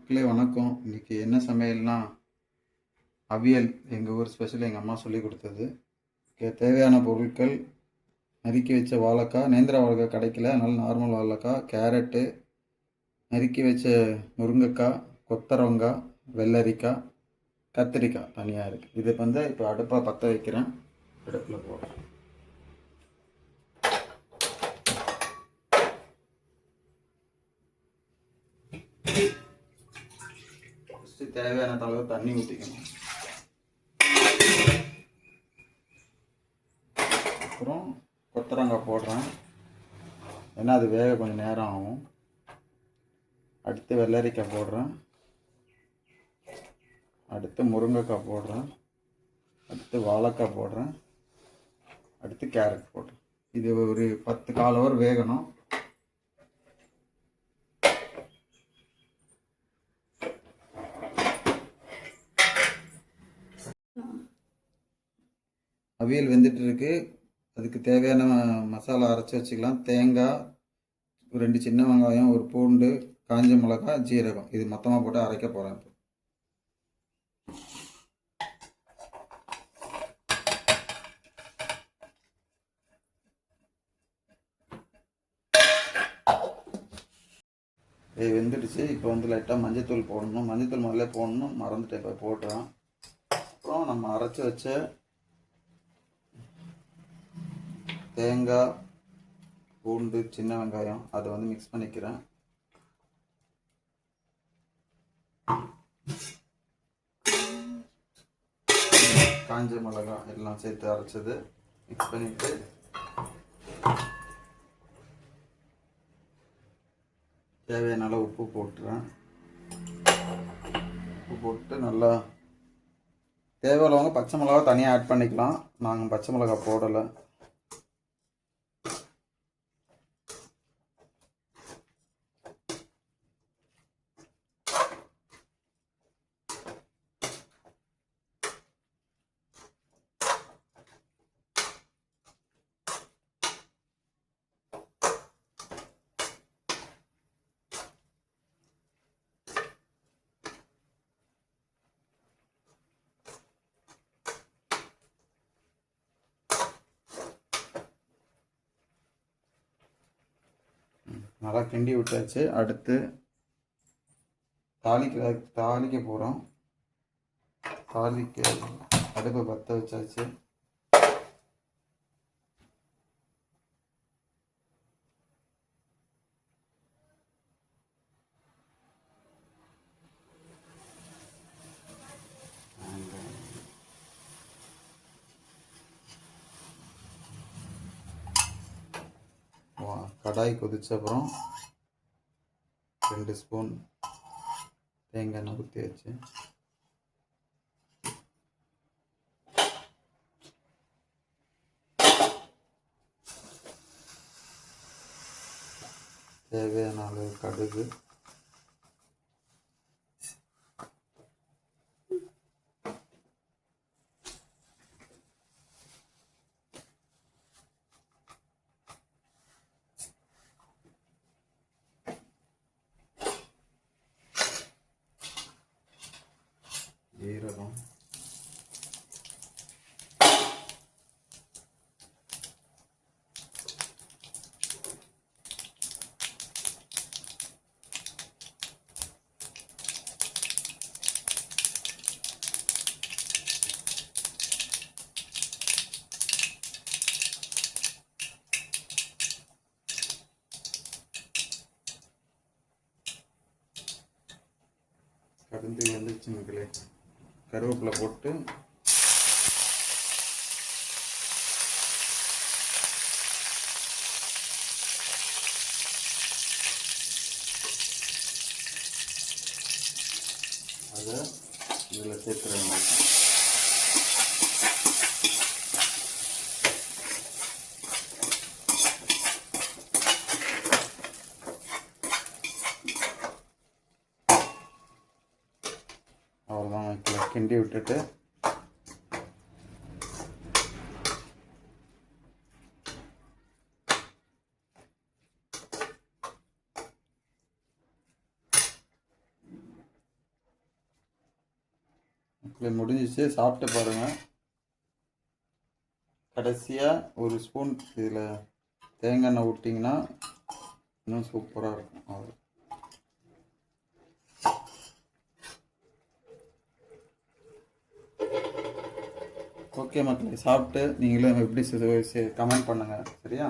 மக்களே வணக்கம். இன்னைக்கு என்ன சமையல்னா அவியல். எங்கள் ஊர் ஸ்பெஷல், எங்கள் அம்மா சொல்லி கொடுத்தது. தேவையான பொருட்கள்: நறுக்கி வச்ச வாழைக்காய், நேந்திர வாழைக்காய் கிடைக்கல, அதனால நார்மல் வாழைக்காய், கேரட்டு, நறுக்கி வச்ச முருங்கைக்காய், கொத்தரவங்காய், வெள்ளரிக்காய், கத்திரிக்காய் தனியாக இருக்குது. இது இப்போ அடுப்பை பற்ற வைக்கிறேன். அடுப்பில் போடுறேன். தேவையான அளவு தண்ணி ஊற்றிக்கணும். அப்புறம் கொத்தரங்காய் போடுறேன், ஏன்னா அது வேக கொஞ்சம் நேரம் ஆகும். அடுத்து வெள்ளரிக்காய் போடுறேன், அடுத்து முருங்கைக்காய் போடுறேன், அடுத்து வாழைக்காய் போடுறேன், அடுத்து கேரட் போடுறேன். இது ஒரு 10 கால் ஹவர் வேகணும். அவியல் வெந்துட்டு இருக்கு. அதுக்கு தேவையான மசாலா அரைச்சி வச்சுக்கலாம். தேங்காய், 2 சின்ன வெங்காயம், ஒரு பூண்டு, காஞ்ச மிளகாய், ஜீரகம், இது மொத்தமாக போட்டு அரைக்க போகிறேன். இது வெந்துடுச்சு. இப்போ லைட்டாக மஞ்சத்தூள் போடணும். மஞ்சத்தூள் முதல்ல போடணும், மறந்துட்டு இப்போ போடுறேன். அப்புறம் நம்ம அரைச்சி வச்ச தேங்காய், பூண்டு, சின்ன வெங்காயம் அதை மிக்ஸ் பண்ணிக்கிறேன். காஞ்ச மிளகாய் எல்லாம் சேர்த்து அரைச்சது மிக்ஸ் பண்ணிட்டு தேவையான அளவு உப்பு போட்டுறேன். உப்பு போட்டு நல்லா தேவையில்லவங்க பச்சை மிளகா தனியாக ஆட் பண்ணிக்கலாம். நாங்கள் பச்சை மிளகா போடலை. நல்லா கிண்டி விட்டாச்சு. அடுத்து தாளிக்க போகிறோம். தாளிக்க அடுப்பை பற்ற வச்சாச்சு. கடாய் கொதிச்ச அப்புறம் 2 ஸ்பூன் தேங்காய் எண்ணெய் ஊற்றியாச்சு. தேவையான அளவு கடுகு, ஜீரகம், கடுந்து வந்துச்சு மக்களே. கருவேப்பிலை போட்டு அதை இதில் சேர்த்துறேன். அவ்வளோதான், கிண்டி விட்டுட்டு மக்களே முடிஞ்சிச்சு, சாப்பிட்டு பாருங்கள். கடைசியாக ஒரு ஸ்பூன் இதில் தேங்காய் எண்ணெய் விட்டிங்கன்னா இன்னும் சூப்பராக இருக்கும். அவ்வளோ. ஓகே மக்களே, சாப்பிட்டு நீங்களும் எப்படி கமெண்ட் பண்ணுங்கள். சரியா?